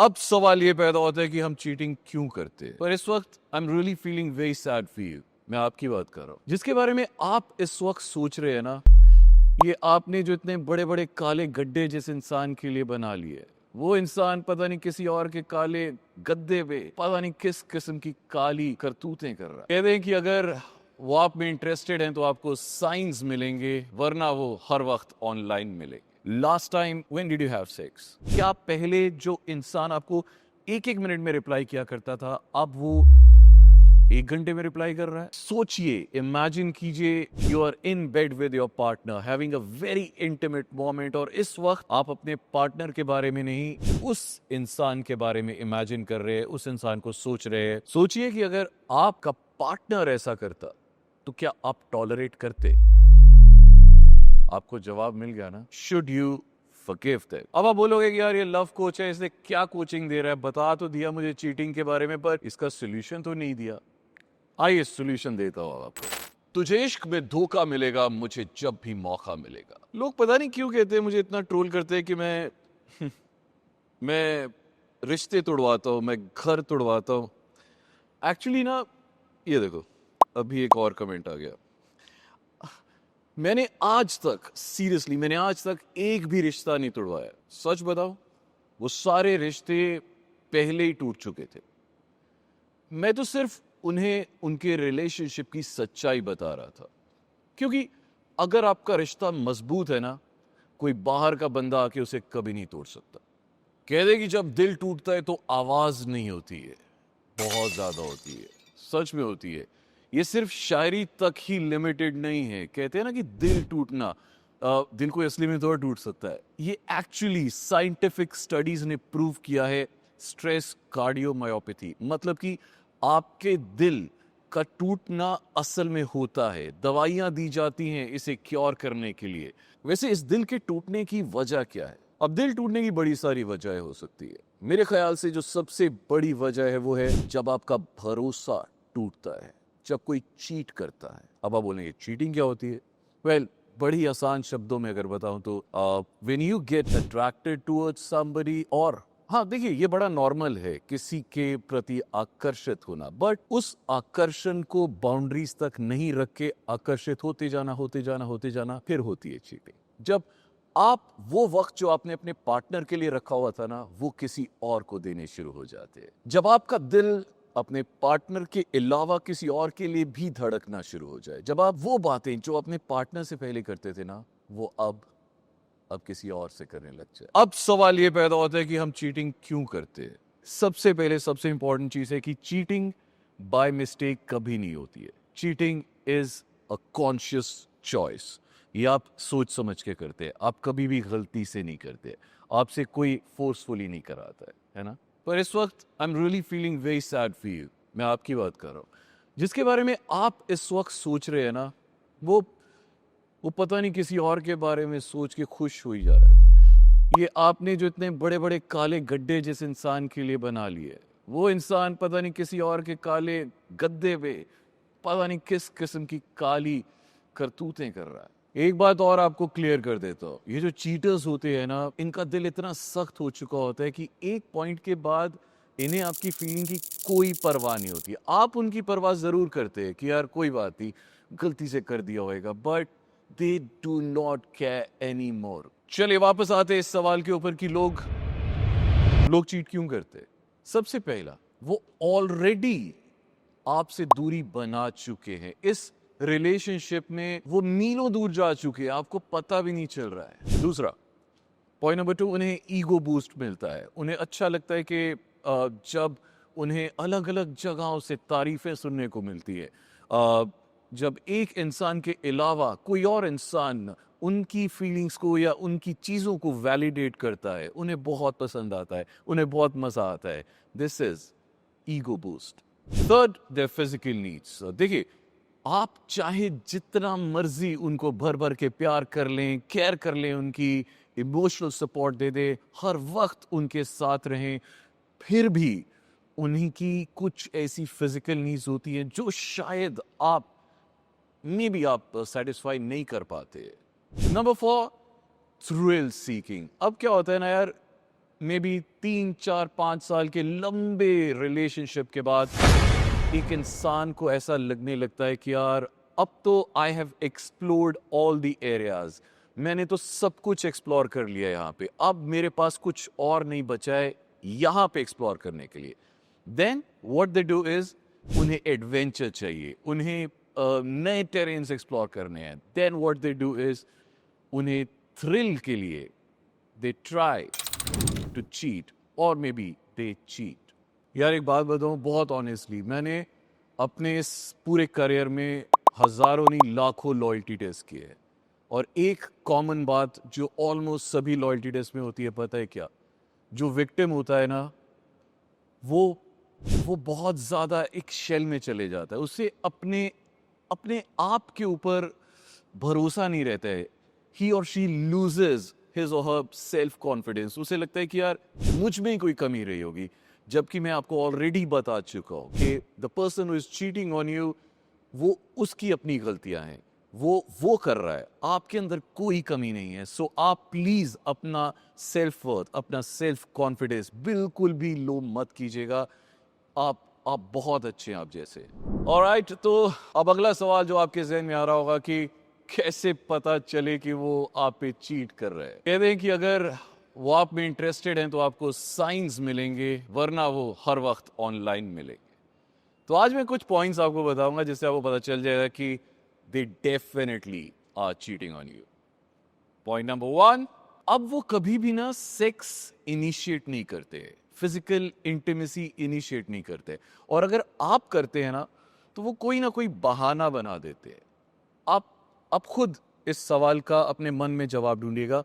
अब सवाल ये पैदा होता है कि हम चीटिंग क्यों करते हैं। पर इस वक्त I am really feeling very sad for you. मैं आपकी बात कर रहा हूँ जिसके बारे में आप इस वक्त सोच रहे हैं ना, ये आपने जो इतने बड़े बड़े काले गड्ढे जिस इंसान के लिए बना लिए, वो इंसान पता नहीं किसी और के काले गद्दे पे पता नहीं किस किस्म की काली करतूतें कर रहा है। कहते हैं कि अगर वो आप में इंटरेस्टेड हैं तो आपको साइंस मिलेंगे, वरना वो हर वक्त ऑनलाइन मिलेंगे। Last time when did you have sex? क्या पहले जो इंसान आपको एक एक मिनट में रिप्लाई किया करता था, अब वो 1 घंटे में रिप्लाई कर रहा है? सोचिए, इमेजिन कीजिए, you are in bed with your partner having a very intimate moment, और इस वक्त आप अपने पार्टनर के बारे में नहीं, उस इंसान के बारे में इमेजिन कर रहे हैं, उस इंसान को सोच रहे हैं। सोचिए कि अगर आपका पार्टनर ऐसा करता तो क्या आप टॉलरेट करते? आपको जवाब मिल गया ना। Should you forgive that? अब आप बोलोगे कि यार ये लव कोच है, इसने क्या कोचिंग दे रहा है, बता तो दिया मुझे चीटिंग के बारे में, पर इसका सोल्यूशन तो नहीं दिया। आइए सोल्यूशन देता हूं आपको। तुझे इश्क में धोखा मिलेगा मुझे जब भी मौका मिलेगा। लोग पता नहीं क्यों कहते हैं, मुझे इतना ट्रोल करते हैं कि मैं रिश्ते तोड़वाता हूं, मैं घर तोड़वाता हूं। एक्चुअली ना, ये देखो, अभी एक और कमेंट आ गया। मैंने आज तक एक भी रिश्ता नहीं तोड़वाया। सच बताओ, वो सारे रिश्ते पहले ही टूट चुके थे। मैं तो सिर्फ उन्हें उनके रिलेशनशिप की सच्चाई बता रहा था, क्योंकि अगर आपका रिश्ता मजबूत है ना, कोई बाहर का बंदा आके उसे कभी नहीं तोड़ सकता। कह दे कि जब दिल टूटता है तो आवाज नहीं होती है, बहुत ज्यादा होती है। सच में होती है। ये सिर्फ शायरी तक ही लिमिटेड नहीं है। कहते हैं ना कि दिल टूटना, दिल को असली में थोड़ा टूट सकता है। ये एक्चुअली साइंटिफिक स्टडीज ने प्रूव किया है। स्ट्रेस कार्डियोमायोपैथी, मतलब कि आपके दिल का टूटना असल में होता है। दवाइयां दी जाती हैं इसे क्योर करने के लिए। वैसे इस दिल के टूटने की वजह क्या है? अब दिल टूटने की बड़ी सारी वजह हो सकती है। मेरे ख्याल से जो सबसे बड़ी वजह है वो है जब आपका भरोसा टूटता है, जब कोई चीट करता है। अब आप बोलेंगे चीटिंग क्या होती है? वेल, बड़ी आसान शब्दों में अगर बताऊं तो when you get attracted towards somebody, और हाँ देखिए, ये बड़ा नॉर्मल है किसी के प्रति आकर्षित होना, बट उस आकर्षण को बाउंड्रीज तक नहीं रख के आकर्षित होते जाना, फिर होती है चीटिंग। जब आप वो वक्त जो आपने अपने पार्टनर के लिए रखा हुआ था ना, वो किसी और को देने शुरू हो जाते हैं। जब आपका दिल अपने पार्टनर के अलावा किसी और के लिए भी धड़कना शुरू हो जाए, जब आप वो बातें जो अपने पार्टनर से पहले करते थे ना, वो अब किसी और से करने लग जाए। अब सवाल ये पैदा होता है कि हम चीटिंग क्यों करते हैं। सबसे पहले सबसे इंपॉर्टेंट चीज है कि चीटिंग बाय मिस्टेक कभी नहीं होती है। Cheating is a conscious choice. ये आप सोच समझ के करते हैं, आप कभी भी गलती से नहीं करते, आपसे कोई फोर्सफुली नहीं कराता है ना। पर इस वक्त I am really feeling very sad for you. मैं आपकी बात कर रहा हूँ जिसके बारे में आप इस वक्त सोच रहे हैं ना, वो पता नहीं किसी और के बारे में सोच के खुश हो ही जा रहा है। ये आपने जो इतने बड़े बड़े काले गड्ढे जिस इंसान के लिए बना लिए, वो इंसान पता नहीं किसी और के काले गद्दे पे पता नहीं किस किस्म की काली करतूतें कर रहा है। एक बात और आपको क्लियर कर देता हूँ, ये जो चीटर्स होते हैं ना, इनका दिल इतना सख्त हो चुका होता है कि एक पॉइंट के बाद इन्हें आपकी फीलिंग की कोई परवाह नहीं होती। आप उनकी परवाह जरूर करते हैं कि यार कोई बात नहीं, गलती से कर दिया होगा, but they do not care anymore। चलिए वापस आते हैं इस सवाल के ऊपर कि लोग चीट क्यों करते। सबसे पहला, वो ऑलरेडी आपसे दूरी बना चुके हैं। इस रिलेशनशिप में वो मीलों दूर जा चुके हैं, आपको पता भी नहीं चल रहा है। दूसरा, पॉइंट नंबर 2, उन्हें ईगो बूस्ट मिलता है। उन्हें अच्छा लगता है कि जब उन्हें अलग अलग जगहों से तारीफें सुनने को मिलती है, जब एक इंसान के अलावा कोई और इंसान उनकी फीलिंग्स को या उनकी चीज़ों को वैलिडेट करता है, उन्हें बहुत पसंद आता है, उन्हें बहुत मज़ा आता है। This is ego boost. Third, their physical needs. देखिए, आप चाहे जितना मर्जी उनको भर भर के प्यार कर लें, केयर कर लें, उनकी इमोशनल सपोर्ट दे दे, हर वक्त उनके साथ रहें, फिर भी उन्हीं की कुछ ऐसी फिजिकल नीड्स होती हैं जो शायद आप सेटिस्फाई नहीं कर पाते। Number 4, thrill seeking. अब क्या होता है ना यार, मे बी 3 4 5 साल के लंबे रिलेशनशिप के बाद एक इंसान को ऐसा लगने लगता है कि यार अब तो I have explored all the areas, मैंने तो सब कुछ एक्सप्लोर कर लिया यहाँ पे, अब मेरे पास कुछ और नहीं बचा है यहाँ पे एक्सप्लोर करने के लिए। Then what they do is, उन्हें एडवेंचर चाहिए, उन्हें नए टेरेन्स एक्सप्लोर करने हैं। Then what they do is, उन्हें थ्रिल के लिए दे ट्राई टू चीट और मे बी दे चीट। यार एक बात बताऊं बहुत ऑनेस्टली, मैंने अपने इस पूरे करियर में हजारों नहीं लाखों लॉयल्टी टेस्ट किए हैं, और एक कॉमन बात जो ऑलमोस्ट सभी लॉयल्टी टेस्ट में होती है पता है क्या, जो विक्टिम होता है ना वो बहुत ज्यादा एक शेल में चले जाता है, उसे अपने अपने आप के ऊपर भरोसा नहीं रहता है। ही और शी लूजेज हिज और हर सेल्फ कॉन्फिडेंस, उसे लगता है कि यार मुझ में ही कोई कमी रही होगी, जबकि मैं आपको ऑलरेडी बता चुका हूं कि the person who is cheating on you वो उसकी अपनी गलतियां हैं, वो कर रहा है, आपके अंदर कोई कमी नहीं है। सो आप प्लीज अपना सेल्फ वर्थ, अपना सेल्फ कॉन्फिडेंस बिल्कुल भी लो मत कीजिएगा। आप बहुत अच्छे हैं आप जैसे। ऑलराइट, तो अब अगला सवाल जो आपके जहन में आ रहा होगा कि कैसे पता चले कि वो आप पे चीट कर रहे हैं। कहते हैं कि अगर वो आप में इंटरेस्टेड हैं तो आपको साइंस मिलेंगे, वरना वो हर वक्त ऑनलाइन मिलेंगे। तो आज मैं कुछ पॉइंट्स आपको बताऊंगा जिससे आपको पता चल जाएगा कि they definitely are cheating on you. Point number 1, अब वो कभी भी ना सेक्स इनिशिएट नहीं करते, फिजिकल इंटीमेसी इनिशिएट नहीं करते, और अगर आप करते हैं ना तो वो कोई ना कोई बहाना बना देते हैं। आप खुद इस सवाल का अपने मन में जवाब ढूंढिएगा,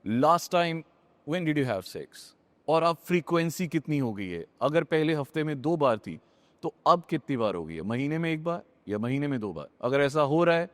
last time when did you have sex, और अब फ्रीक्वेंसी कितनी हो गई है। अगर पहले हफ्ते में 2 बार थी तो अब कितनी बार हो गई है, महीने में 1 बार या महीने में 2 बार। अगर ऐसा हो रहा है,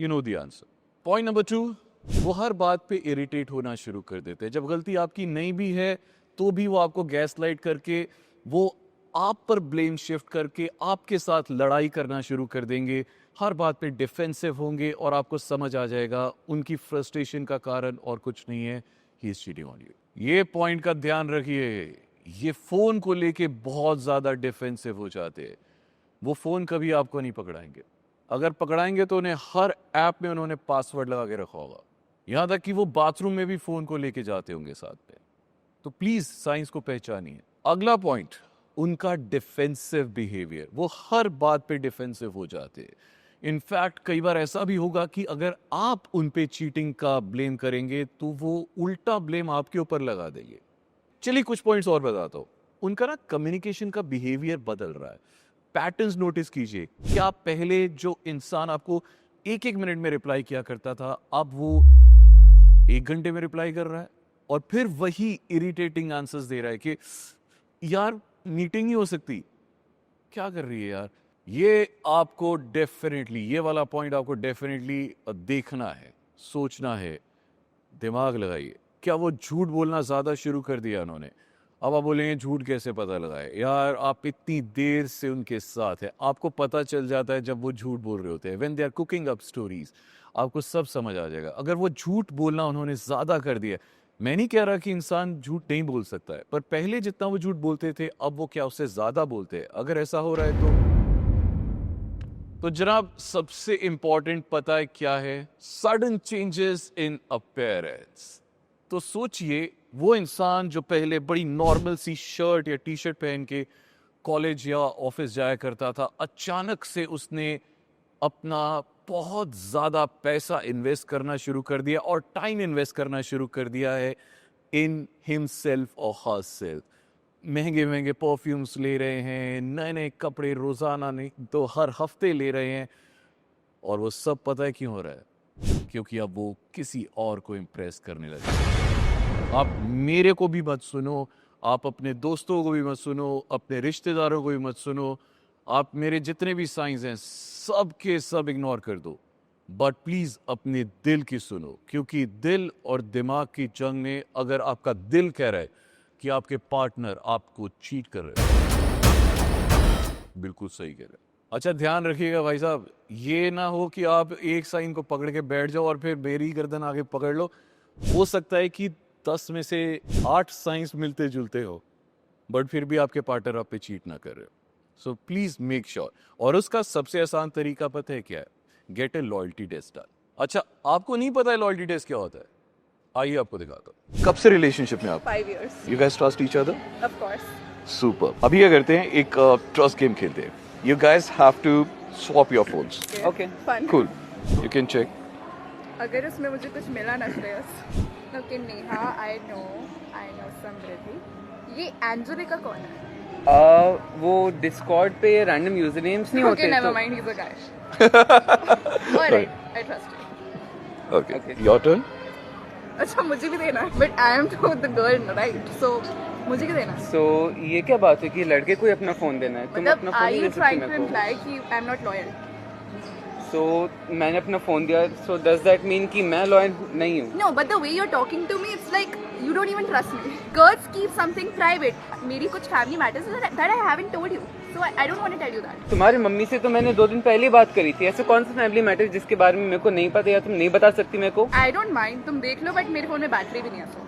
you know the answer. Point number 2, वो हर बात पे इरिटेट होना शुरू कर देते हैं। जब गलती आपकी नहीं भी है तो भी वो आपको गैस लाइट करके, वो आप पर ब्लेम शिफ्ट करके आपके साथ लड़ाई करना शुरू कर देंगे, हर बात पे डिफेंसिव होंगे, और आपको समझ आ जाएगा उनकी फ्रस्ट्रेशन का कारण और कुछ नहीं है, he is cheating on you. ये पॉइंट का ध्यान रखिए, ये फोन को लेके बहुत ज्यादा डिफेंसिव हो जाते हैं। वो फोन कभी आपको नहीं पकड़ाएंगे, अगर पकड़ाएंगे तो उन्हें हर ऐप में उन्होंने पासवर्ड लगा के रखा होगा, यहां तक कि वो बाथरूम में भी फोन को लेके जाते होंगे साथ में। तो प्लीज साइंस को पहचानिए। अगला पॉइंट, उनका डिफेंसिव बिहेवियर, वो हर बात पे डिफेंसिव हो जाते हैं। इनफैक्ट कई बार ऐसा भी होगा कि अगर आप उन पे चीटिंग का ब्लेम करेंगे तो वो उल्टा ब्लेम आपके ऊपर लगा देंगे। चलिए कुछ पॉइंट्स और बताता हूं। उनका ना कम्युनिकेशन का बिहेवियर बदल रहा है, पैटर्न्स नोटिस कीजिए। क्या पहले जो इंसान आपको 1 मिनट में रिप्लाई किया करता था, अब वो 1 घंटे में रिप्लाई कर रहा है, और फिर वही इरिटेटिंग आंसर्स दे रहा है कि यार मीटिंग ही हो सकती, क्या कर रही है यार। ये आपको डेफिनेटली, ये वाला पॉइंट आपको डेफिनेटली देखना है, सोचना है, दिमाग लगाइए। क्या वो झूठ बोलना ज्यादा शुरू कर दिया उन्होंने? अब आप बोलेंगे झूठ कैसे पता लगाए? यार आप इतनी देर से उनके साथ है, आपको पता चल जाता है जब वो झूठ बोल रहे होते हैं। When they are cooking up stories, आपको सब समझ आ जाएगा। अगर वो झूठ बोलना उन्होंने ज्यादा कर दिया, मैं नहीं कह रहा कि इंसान झूठ नहीं बोल सकता है, पर पहले जितना वो झूठ बोलते थे अब वो क्या उससे ज्यादा बोलते हैं? अगर ऐसा हो रहा है तो जनाब सबसे इंपॉर्टेंट पता है क्या है? Sudden changes in appearance. तो सोचिए, वो इंसान जो पहले बड़ी नॉर्मल सी शर्ट या टी शर्ट पहन के कॉलेज या ऑफिस जाया करता था, अचानक से उसने अपना बहुत ज्यादा पैसा इन्वेस्ट करना शुरू कर दिया और टाइम इन्वेस्ट करना शुरू कर दिया है इन हिमसेल्फ और हरसेल्फ। महंगे महंगे परफ्यूम्स ले रहे हैं, नए नए कपड़े रोजाना नहीं तो हर हफ्ते ले रहे हैं, और वो सब पता है क्यों हो रहा है? क्योंकि अब वो किसी और को इम्प्रेस करने लगे। आप मेरे को भी मत सुनो, आप अपने दोस्तों को भी मत सुनो, अपने रिश्तेदारों को भी मत सुनो, आप मेरे जितने भी साइंस हैं सब के सब इग्नोर कर दो, बट प्लीज अपने दिल की सुनो। क्योंकि दिल और दिमाग की जंग में अगर आपका दिल कह रहा है कि आपके पार्टनर आपको चीट कर रहे हैं, बिल्कुल सही कह रहे हैं। अच्छा ध्यान रखिएगा भाई साहब, ये ना हो कि आप एक साइन को पकड़ के बैठ जाओ और फिर मेरी गर्दन आगे पकड़ लो। हो सकता है कि 10 में से 8 साइंस मिलते जुलते हो, बट फिर भी आपके पार्टनर आप पे चीट ना कर रहे हो। So please make sure. और उसका सबसे आसान तरीका पता है क्या है? Get a loyalty test done. अच्छा, आपको नहीं पता है लॉयल्टी टेस्ट क्या होता है? आइए आपको दिखाता हूँ। कब से रिलेशनशिप में आप? 5 years. You guys trust each other? Of course. Super. अभी क्या करते हैं, एक ट्रस्ट गेम खेलते हैं। You guys have to swap your phones. Okay. Fun. Cool, you can check. अगर उसमें मुझे कुछ मिला ना Shreyas. Okay, Neha, I know Samriddhi. ये एंजेलिका कौन है? वो डिस्कॉर्ड पे रैंडम यूजर नेम्स नहीं होते Okay, never तो mind, he's a guy. Alright, I trust you. Okay, your turn. अच्छा, मुझे भी देना है. But I am to the girl, right? So मुझे क्या देना है? सो ये क्या बात है कि लड़के को ही अपना फोन देना है? तुम मतलब अपना फोन are नहीं you दे सकती trying to मेरे को। imply कि I am not loyal? सो मैंने अपना फोन दिया, सो डज दैट मीन कि मैं लॉयल नहीं हूँ? No, but the way you're talking to me, it's like you don't even trust me. Girls keep something private. मेरी कुछ family matters that I haven't told you. So I don't want to tell you that. तुम्हारी mummy से तो मैंने 2 दिन पहले ही बात करी थी। ऐसे कौन सा फैमिली मैटर जिसके बारे में मेरे को नहीं पता या तुम नहीं बता सकती मेरे को? I don't mind. तुम देख लो, but मेरे फोन में बैटरी भी नहीं है so.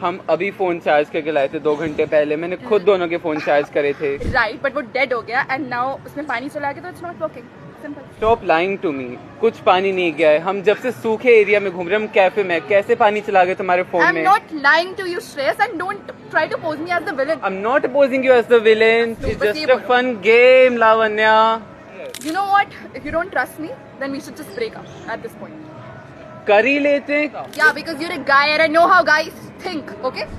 हम अभी फोन चार्ज करके लाए थे 2 घंटे पहले। मैंने खुद दोनों के फोन चार्ज करे थे। Right, but वो dead हो गया and now उसमें पानी चला के तो it's not working. Simple. Stop lying to me. कुछ पानी नहीं गया है। हम जब से सूखे एरिया में घूम रहे हैं, हम कैफे में, कैसे पानी चला गए तुम्हारे फोन I'm में? not lying to you, Shreyas, and don't try to pose me as the villain. I'm not opposing you as the villain. No, It's but just ये a fun game, Lavanya. You know what? If you don't trust me, then we should just break up at this point. कर ही लेते। Yeah, because you're a guy and I know how guys think, okay?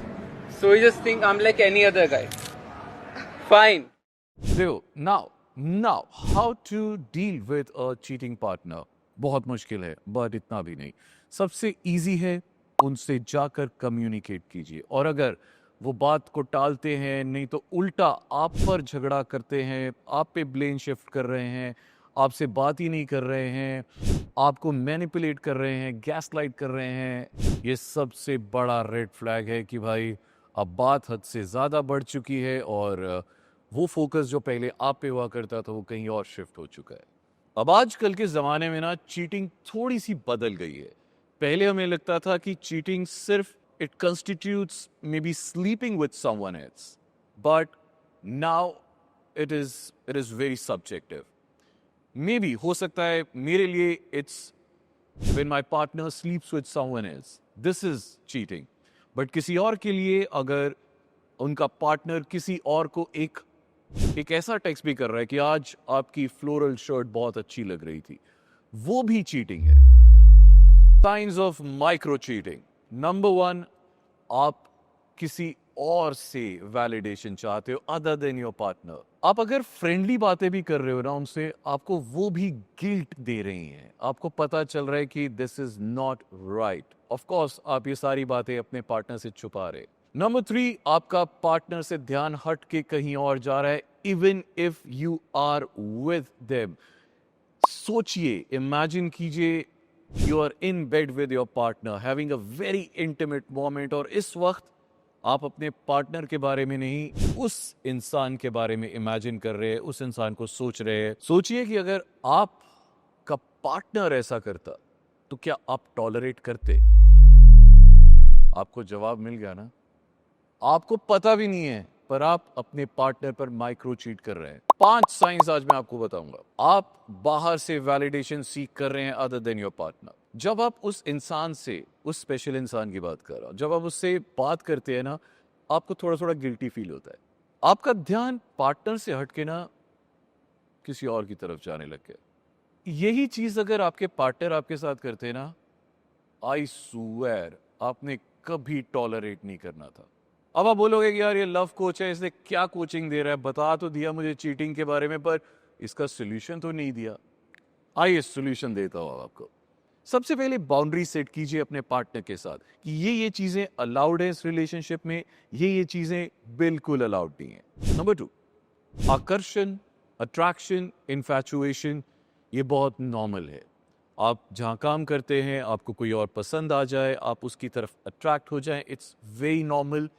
So you just think I'm like any other guy. Fine. देखो, now how to deal with a cheating partner बहुत मुश्किल है, but इतना भी नहीं। सबसे easy है, उनसे जाकर कम्युनिकेट कीजिए। और अगर वो बात को टालते हैं, नहीं तो उल्टा आप पर झगड़ा करते हैं, आप पे ब्लेम शिफ्ट कर रहे हैं, आपसे बात ही नहीं कर रहे हैं, आपको मैनिपुलेट कर रहे हैं, गैसलाइट कर रहे हैं, ये सबसे बड़ा रेड फ्लैग है कि भाई अब बात हद से ज़्यादा बढ़ चुकी है और वो फोकस जो पहले आप पे हुआ करता था वो कहीं और शिफ्ट हो चुका है। अब आजकल के ज़माने में ना चीटिंग थोड़ी सी बदल गई है। पहले हमें लगता था कि चीटिंग सिर्फ it constitutes may be sleeping with someone else, but now it is very subjective. May be हो सकता है मेरे लिए it's when my partner स्लीप्स with someone else, this is cheating. But किसी और के लिए अगर उनका पार्टनर किसी और को एक ऐसा टेक्स्ट भी कर रहा है कि आज आपकी फ्लोरल शर्ट बहुत अच्छी लग रही थी, वो भी चीटिंग है। Science of micro cheating. Number 1, आप किसी और से वैलिडेशन चाहते हो अदर देन योर पार्टनर। आप अगर फ्रेंडली बातें भी कर रहे हो ना उनसे, आपको वो भी गिल्ट दे रही हैं। आपको पता चल रहा है कि this is not right. Of course आप ये सारी बातें अपने पार्टनर से छुपा रहे। नंबर 3, आपका पार्टनर से ध्यान हट के कहीं और जा रहा है, even if you are with them. सोचिए, इमेजिन कीजिए, you are in bed with your partner having a very intimate moment, और इस वक्त आप अपने पार्टनर के बारे में नहीं, उस इंसान के बारे में इमेजिन कर रहे हैं, उस इंसान को सोच रहे हैं। सोचिए कि अगर आपका पार्टनर ऐसा करता तो क्या आप टॉलरेट करते? आपको जवाब मिल गया ना। आपको पता भी नहीं है पर आप अपने पार्टनर पर माइक्रो चीट कर रहे हैं। 5 साइंस आज मैं आपको बताऊंगा। आप बाहर से वैलिडेशन सीख कर रहे हैं अदर देन योर पार्टनर। जब आप उस इंसान से, उस स्पेशल इंसान की बात कर रहा हूं, जब आप उससे बात करते हैं ना, आपको थोड़ा थोड़ा गिल्टी फील होता है। आपका ध्यान पार्टनर से हटके ना किसी और की तरफ जाने लग गया। यही चीज अगर आपके पार्टनर आपके साथ करते हैं ना, आई स्वेयर आपने कभी टॉलरेट नहीं करना था। अब आप बोलोगे कि यार ये लव कोच है, इसने क्या कोचिंग दे रहा है, बता तो दिया मुझे चीटिंग के बारे में, पर इसका सोल्यूशन तो नहीं दिया। आइए सोल्यूशन देता हूं आपको। सबसे पहले बाउंड्री सेट कीजिए अपने पार्टनर के साथ कि ये चीजें अलाउड है इस रिलेशनशिप में, ये चीजें बिल्कुल अलाउड नहीं है। नंबर 2, आकर्षण, अट्रैक्शन, इन्फैचुएशन, ये बहुत नॉर्मल है। आप जहाँ काम करते हैं आपको कोई और पसंद आ जाए, आप उसकी तरफ अट्रैक्ट हो जाए, it's very normal.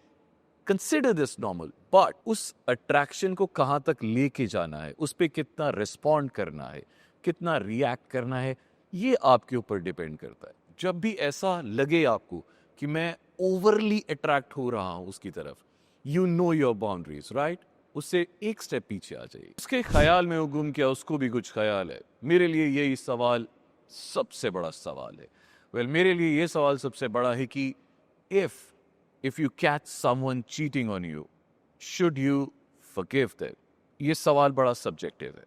Consider this normal, but उस अट्रैक्शन को कहाँ तक लेके जाना है, उस पर कितना रिस्पॉन्ड करना है, कितना रिएक्ट करना है, ये आपके ऊपर डिपेंड करता है। जब भी ऐसा लगे आपको कि मैं ओवरली अट्रैक्ट हो रहा हूं उसकी तरफ, you know your boundaries, right? उससे एक स्टेप पीछे आ जाइए। उसके ख्याल में वो गुम किया, उसको भी कुछ ख्याल है। मेरे लिए यही सवाल सबसे बड़ा सवाल है। वेल, मेरे लिए ये सवाल सबसे बड़ा है कि if you catch someone cheating on you, should you forgive them? ये सवाल बड़ा सब्जेक्टिव है।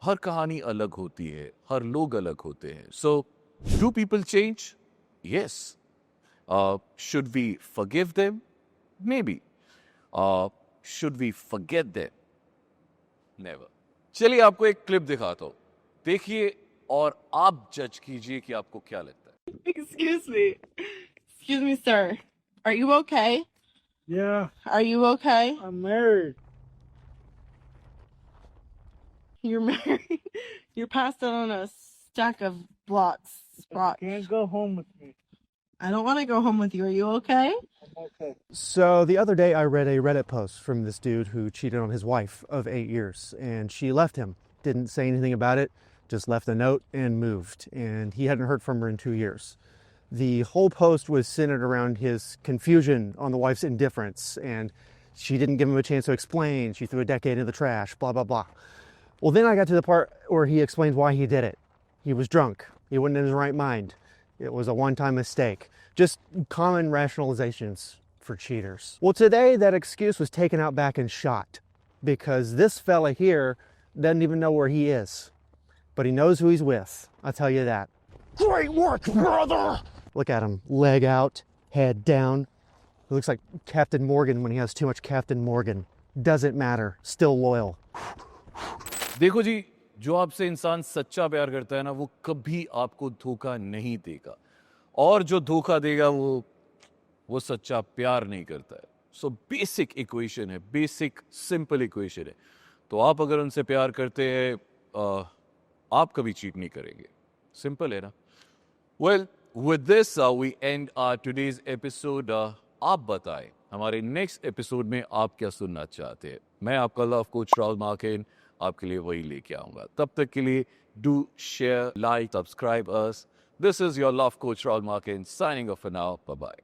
हर कहानी अलग होती है, हर लोग अलग होते हैं। So do people change? Yes. Should we forgive them? Maybe. Should we forget them? Never. चलिए आपको एक क्लिप दिखाता हूं, देखिए और आप जज कीजिए कि आपको क्या लगता है। Excuse me. Excuse me, sir. Are you okay? Yeah, Are you okay? I'm married. You're married. You're passed out on a stack of blocks. Rocks. Can't go home with me. I don't want to go home with you. Are you okay? I'm okay. So the other day I read a Reddit post from this dude who cheated on his wife of 8 years, and she left him. Didn't say anything about it, just left a note and moved. And he hadn't heard from her in 2 years. The whole post was centered around his confusion on the wife's indifference, and she didn't give him a chance to explain. She threw a decade in the trash, blah, blah, blah. Well, then I got to the part where he explains why he did it. He was drunk. He wasn't in his right mind. It was a one-time mistake. Just common rationalizations for cheaters. Well, today that excuse was taken out back and shot because this fella here doesn't even know where he is. But he knows who he's with. I'll tell you that. Great work, brother! Look at him. Leg out, head down. He looks like Captain Morgan when he has too much Captain Morgan. Doesn't matter. Still loyal. देखो जी, जो आपसे इंसान सच्चा प्यार करता है ना, वो कभी आपको धोखा नहीं देगा, और जो धोखा देगा वो सच्चा प्यार नहीं करता है। सो बेसिक इक्वेशन है, बेसिक सिंपल इक्वेशन है। तो आप अगर उनसे प्यार करते हैं, आप कभी चीट नहीं करेंगे। सिंपल है ना? Well, with this we end our today's episode. आप बताएं हमारे नेक्स्ट एपिसोड में आप क्या सुनना चाहते हैं। मैं आपका लव कोच राहुल मार्किन आपके लिए वही लेके आऊंगा। तब तक के लिए do share, like, subscribe us. This is your love coach Rahul Markin signing off for now. Bye bye.